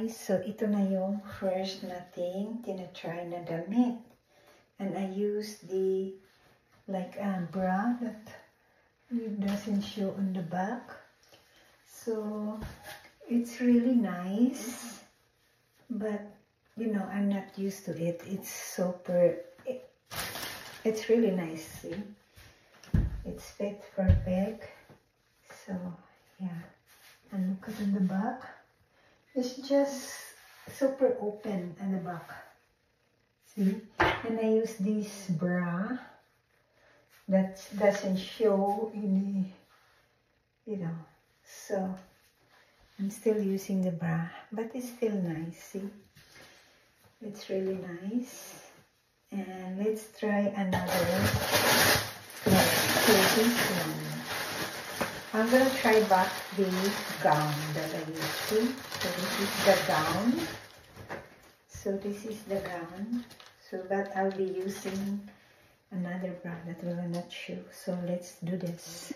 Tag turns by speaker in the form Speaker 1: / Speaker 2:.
Speaker 1: guys, so ito na yung first nating tinatry na damit. And I used the bra that it doesn't show on the back. So it's really nice, but you know, I'm not used to it. It's really nice, see? It's fit perfect. So yeah, and look at on the back. It's just super open at the back. See? And I use this bra that doesn't show any, you know. So I'm still using the bra, but it's still nice. See? It's really nice. And let's try another. This one. I'm gonna try back the gown that I used to. So this is the gown. So this is the gown. So that I'll be using another bra that will not show. So let's do this.